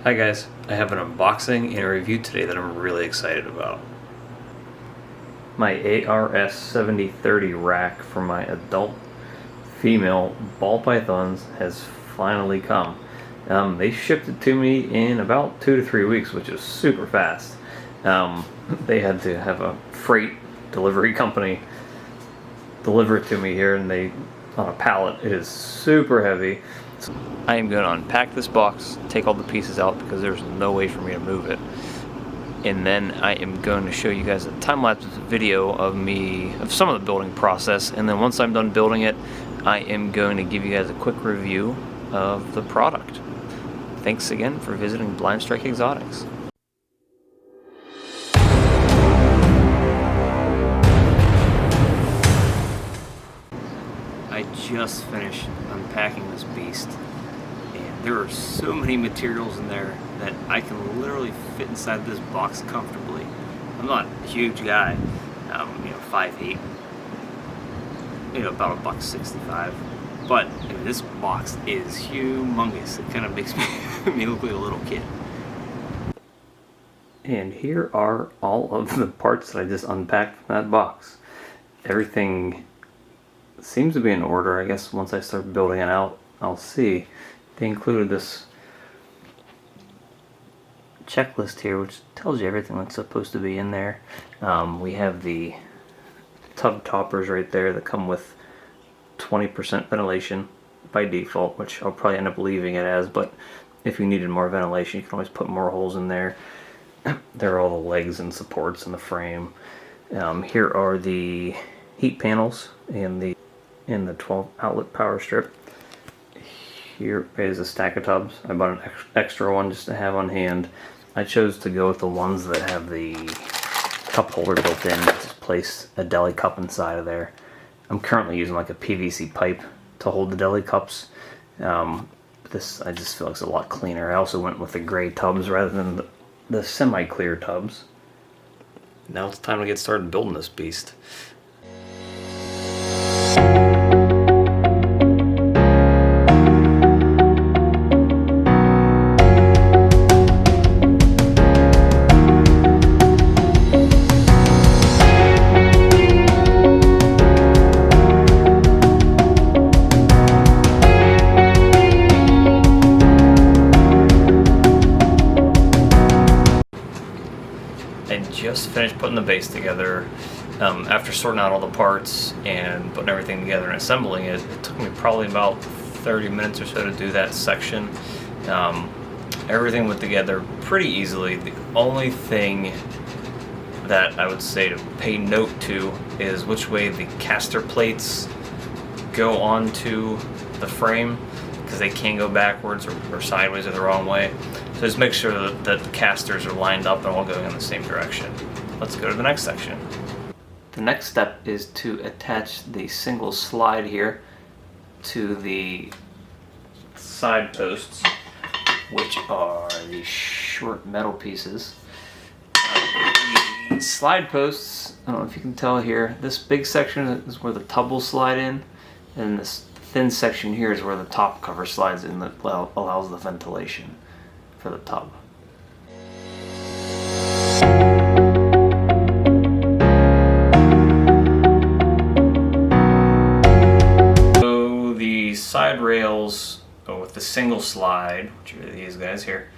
Hi guys, I have an unboxing and a review today that I'm really excited about. My ARS 7030 rack for my adult female ball pythons has finally come. They shipped it to me in about 2 to 3 weeks, which is super fast. They had to have a freight delivery company deliver it to me here, and on a pallet. It is super heavy. I am going to unpack this box, take all the pieces out because there's no way for me to move it. And then I am going to show you guys a time-lapse video of some of the building process. And then once I'm done building it, I am going to give you guys a quick review of the product. Thanks again for visiting Blind Strike Exotics. I just finished unpacking this beast, and there are so many materials in there that I can literally fit inside this box comfortably. I'm not a huge guy, 5'8", about $1.65, but this box is humongous. It kind of makes me look like a little kid. And here are all of the parts that I just unpacked from that box. Everything seems to be in order. I guess once I start building it out, I'll see. They included this checklist here, which tells you everything that's supposed to be in there. We have the tub toppers right there that come with 20% ventilation by default, which I'll probably end up leaving it as, but if you needed more ventilation, you can always put more holes in there. There are all the legs and supports in the frame. Here are the heat panels and the 12 outlet power strip. Here is a stack of tubs. I bought an extra one just to have on hand. I chose to go with the ones that have the cup holder built in. Just place a deli cup inside of there. I'm currently using like a PVC pipe to hold the deli cups. This I just feel like it's a lot cleaner. I also went with the gray tubs rather than the semi-clear tubs. Now it's time to get started building this beast. I just finished putting the base together. After sorting out all the parts and putting everything together and assembling it, it took me probably about 30 minutes or so to do that section. Everything went together pretty easily. The only thing that I would say to pay note to is which way the caster plates go onto the frame, because they can go backwards or sideways or the wrong way. So just make sure that the casters are lined up and all going in the same direction. Let's go to the next section. The next step is to attach the single slide here to the side posts, which are these short metal pieces. The slide posts, I don't know if you can tell here, this big section is where the tub will slide in, and this thin section here is where the top cover slides in that allows the ventilation for the tub. So the side rails with the single slide, which are these guys here,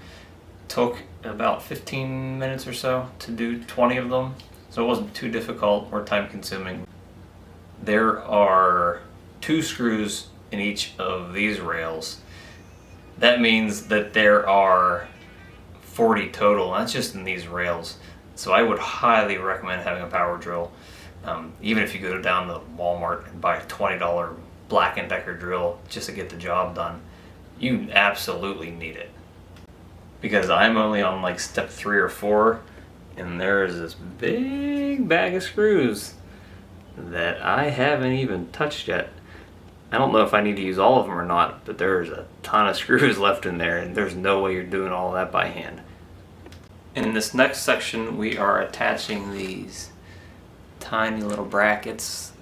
took about 15 minutes or so to do 20 of them, so it wasn't too difficult or time consuming. There are 2 screws in each of these rails. That means that there are 40 total, and that's just in these rails. So I would highly recommend having a power drill. Even if you go down to Walmart and buy a $20 Black & Decker drill just to get the job done, you absolutely need it. Because I'm only on like step 3 or 4, and there's this big bag of screws that I haven't even touched yet. I don't know if I need to use all of them or not, but there's a ton of screws left in there, and there's no way you're doing all of that by hand. In this next section, we are attaching these tiny little brackets.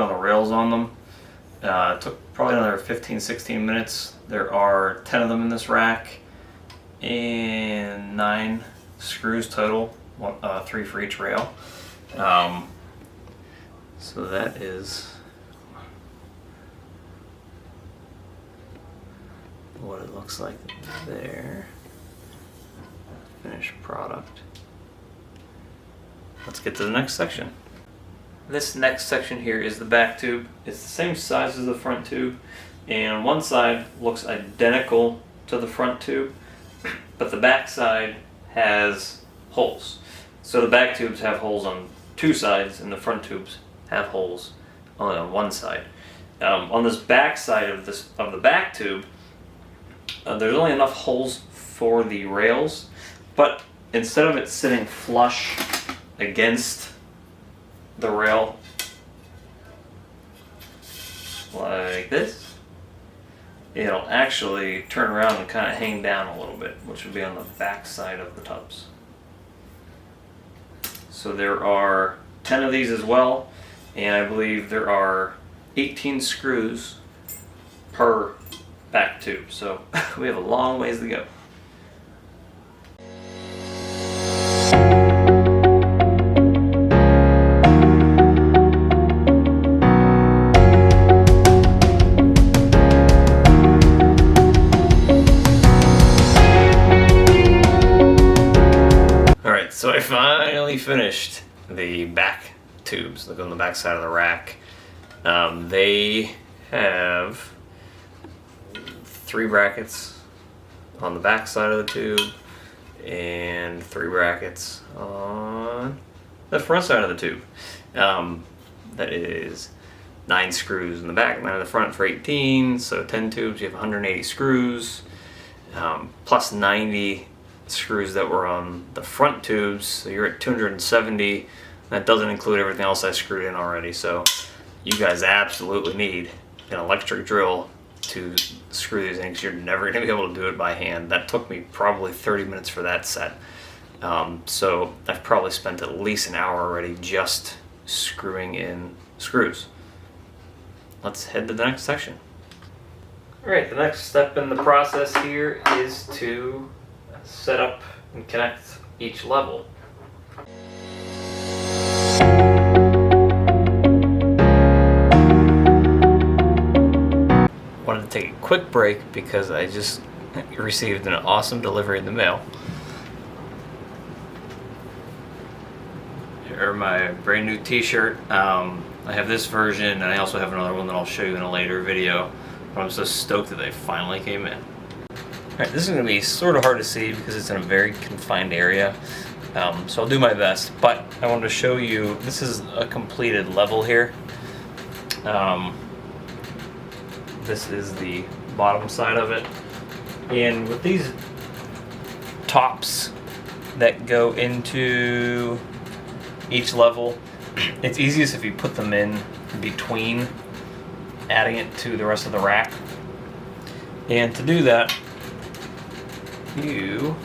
all the rails on them. It took probably another 15-16 minutes. There are 10 of them in this rack and 9 screws total, 3 for each rail. So that is what it looks like there. Finished product. Let's get to the next section. This next section here is the back tube. It's the same size as the front tube, and on one side looks identical to the front tube, but the back side has holes. So the back tubes have holes on 2 sides, and the front tubes have holes only on 1 side. On this back side of the back tube, there's only enough holes for the rails, but instead of it sitting flush against the rail like this, it'll actually turn around and kind of hang down a little bit, which would be on the back side of the tubs. So there are 10 of these as well, and I believe there are 18 screws per back tube, so we have a long ways to go. Alright, so I finally finished the back tubes that go on the back side of the rack. They have 3 brackets on the back side of the tube and 3 brackets on the front side of the tube. That is 9 screws in the back, 9 in the front for 18, so 10 tubes, you have 180 screws, plus 90 screws that were on the front tubes, so you're at 270. That doesn't include everything else I screwed in already, so you guys absolutely need an electric drill to screw these in, because you're never going to be able to do it by hand. That took me probably 30 minutes for that set. So I've probably spent at least an hour already just screwing in screws. Let's head to the next section. Alright, the next step in the process here is to set up and connect each level. Wanted to take a quick break because I just received an awesome delivery in the mail. Here are my brand new t-shirt. I have this version, and I also have another one that I'll show you in a later video. But I'm so stoked that they finally came in. Alright, this is going to be sort of hard to see because it's in a very confined area. So I'll do my best, but I wanted to show you, this is a completed level here. This is the bottom side of it, and with these tops that go into each level, it's easiest if you put them in between adding it to the rest of the rack. And to do that, you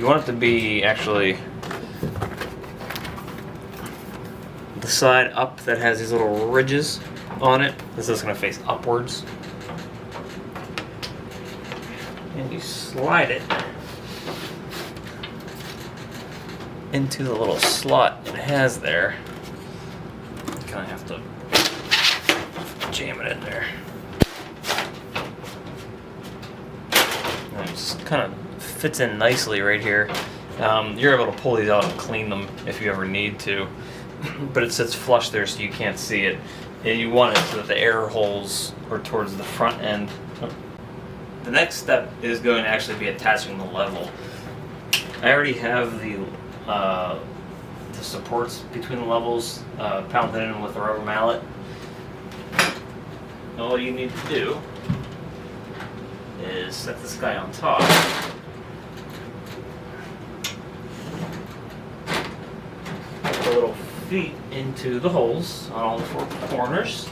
want it to be actually the side up that has these little ridges on it. This is going to face upwards, and you slide it into the little slot it has there. You kind of have to jam it in there, and it just kind of fits in nicely right here. You're able to pull these out and clean them if you ever need to, but it sits flush there so you can't see it. And you want it so that the air holes are towards the front end. The next step is going to actually be attaching the level. I already have the supports between the levels pounded in with a rubber mallet. All you need to do is set this guy on top. Put the little feet into the holes on all the 4 corners,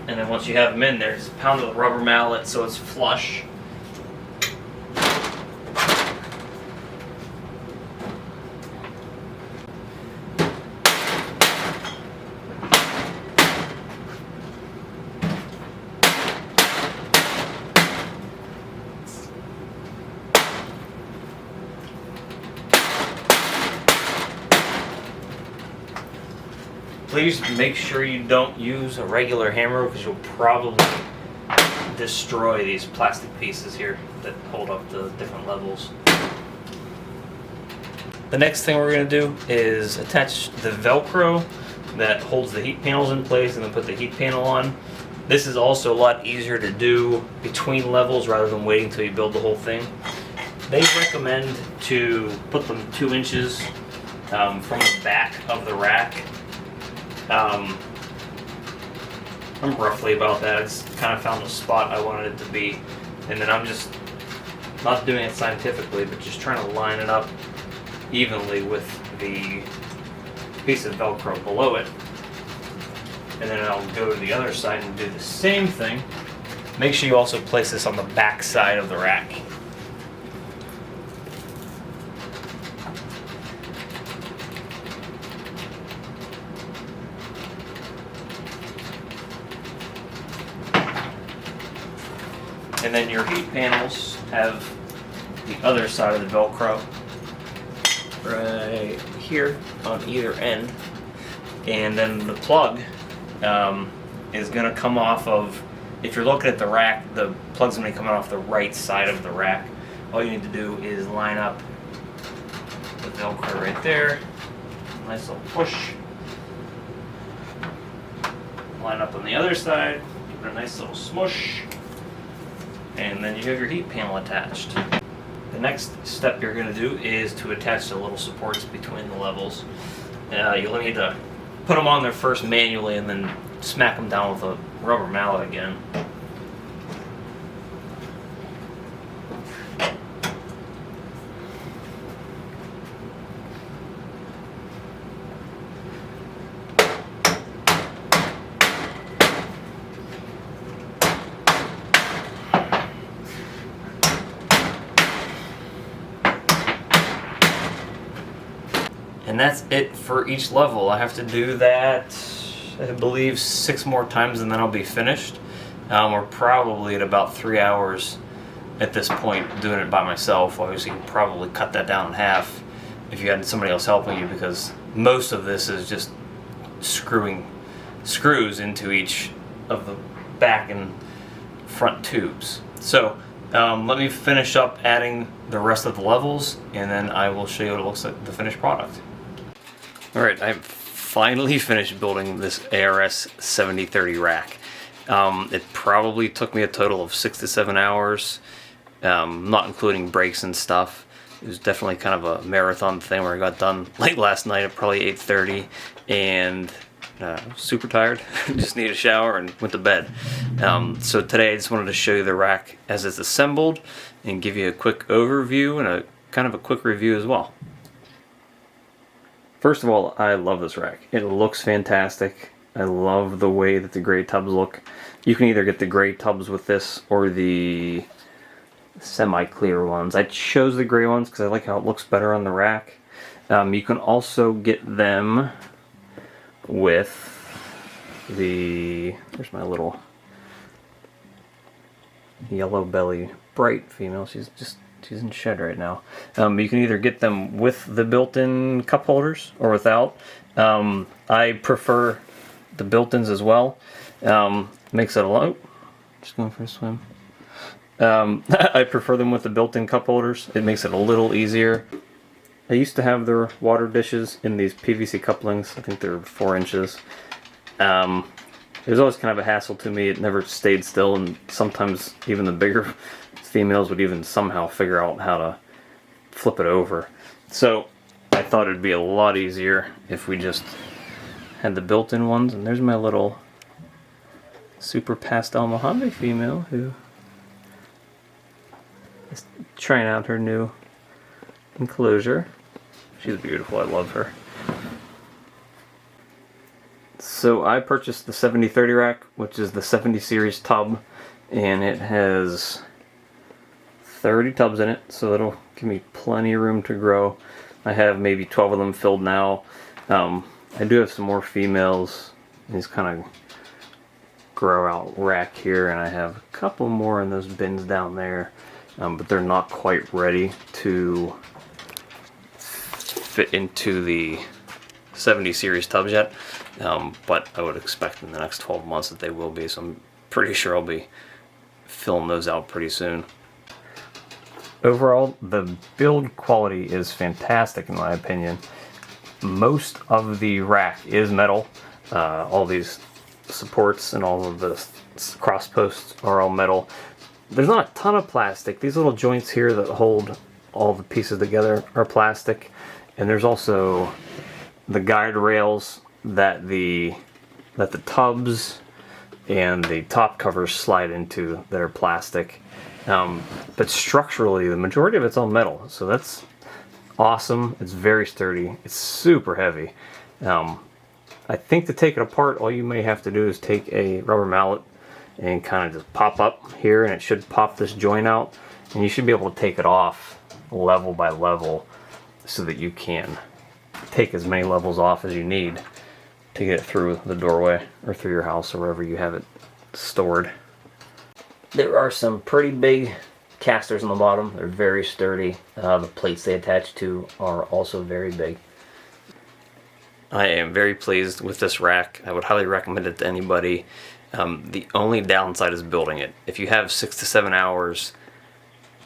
and then once you have them in there, just pound it with a rubber mallet so it's flush. Please make sure you don't use a regular hammer because you'll probably destroy these plastic pieces here that hold up the different levels. The next thing we're going to do is attach the Velcro that holds the heat panels in place and then put the heat panel on. This is also a lot easier to do between levels rather than waiting until you build the whole thing. They recommend to put them 2 inches from the back of the rack. I'm roughly about that. I just kind of found the spot I wanted it to be, and then I'm just not doing it scientifically, but just trying to line it up evenly with the piece of Velcro below it. And then I'll go to the other side and do the same thing. Make sure you also place this on the back side of the rack. And then your heat panels have the other side of the Velcro right here on either end. And then the plug is going to come off of, if you're looking at the rack, the plug's going to be coming off the right side of the rack. All you need to do is line up the Velcro right there. Nice little push. Line up on the other side. Give it a nice little smush. And then you have your heat panel attached. The next step you're going to do is to attach the little supports between the levels. You'll need to put them on there first manually and then smack them down with a rubber mallet again. And that's it for each level. I have to do that, I believe, 6 more times and then I'll be finished. We're probably at about 3 hours at this point doing it by myself. Obviously, you could probably cut that down in half if you had somebody else helping you, because most of this is just screwing screws into each of the back and front tubes. So let me finish up adding the rest of the levels and then I will show you what it looks like, the finished product. Alright, I've finally finished building this ARS 7030 rack. It probably took me a total of 6 to 7 hours, not including breaks and stuff. It was definitely kind of a marathon thing where I got done late last night at probably 8:30 and super tired, just needed a shower and went to bed. So today I just wanted to show you the rack as it's assembled and give you a quick overview and a kind of a quick review as well. First of all, I love this rack. It looks fantastic. I love the way that the gray tubs look. You can either get the gray tubs with this or the semi-clear ones. I chose the gray ones because I like how it looks better on the rack. You can also get them with the, there's my little yellow belly bright female. She's in shed right now. You can either get them with the built-in cup holders or without. I prefer the built-ins as well. Makes it a lot. Just going for a swim. I prefer them with the built-in cup holders. It makes it a little easier. I used to have their water dishes in these PVC couplings. I think they're 4 inches. It was always kind of a hassle to me. It never stayed still, and sometimes even the bigger females would even somehow figure out how to flip it over. So I thought it'd be a lot easier if we just had the built-in ones. And there's my little super pastel Mojave female who is trying out her new enclosure. She's beautiful. I love her. So I purchased the 7030 rack, which is the 70 series tub, and it has 30 tubs in it, so it'll give me plenty of room to grow. I have maybe 12 of them filled now. I do have some more females in this kind of grow out rack here, and I have a couple more in those bins down there, but they're not quite ready to fit into the 70 series tubs yet. but I would expect in the next 12 months that they will be, so I'm pretty sure I'll be filling those out pretty soon. Overall, the build quality is fantastic in my opinion. Most of the rack is metal. All these supports and all of the cross posts are all metal. There's not a ton of plastic. These little joints here that hold all the pieces together are plastic, and there's also the guide rails that the tubs and the top covers slide into that are plastic. But structurally, the majority of it's all metal, so that's awesome. It's very sturdy. It's super heavy. I think to take it apart, all you may have to do is take a rubber mallet and kind of just pop up here, and it should pop this joint out, and you should be able to take it off level by level so that you can take as many levels off as you need to get it through the doorway or through your house or wherever you have it stored. There are some pretty big casters on the bottom. They're very sturdy. The plates they attach to are also very big. I am very pleased with this rack. I would highly recommend it to anybody. The only downside is building it. If you have 6 to 7 hours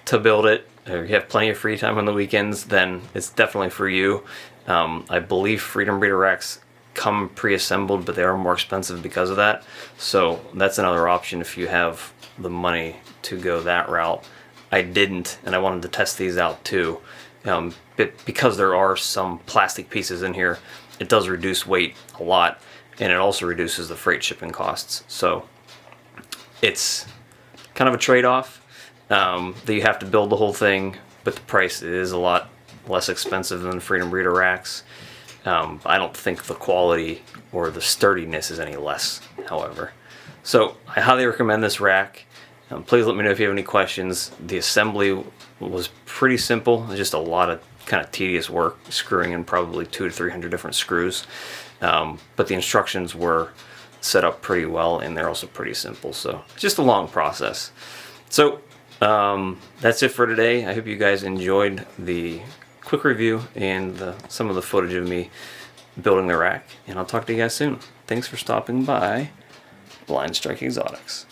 to build it, or you have plenty of free time on the weekends, then it's definitely for you. I believe Freedom Breeder racks come pre-assembled, but they are more expensive because of that. So that's another option if you have the money to go that route. I didn't, and I wanted to test these out too. But because there are some plastic pieces in here, it does reduce weight a lot, and it also reduces the freight shipping costs. So it's kind of a trade-off that you have to build the whole thing, but the price is a lot less expensive than Freedom Breeder racks. I don't think the quality or the sturdiness is any less, however. So I highly recommend this rack. Please let me know if you have any questions. The assembly was pretty simple. It's just a lot of kind of tedious work, screwing in probably 200 to 300 different screws. But the instructions were set up pretty well, and they're also pretty simple. So it's just a long process. So that's it for today. I hope you guys enjoyed the quick review and some of the footage of me building the rack, and I'll talk to you guys soon. Thanks for stopping by Blind Strike Exotics.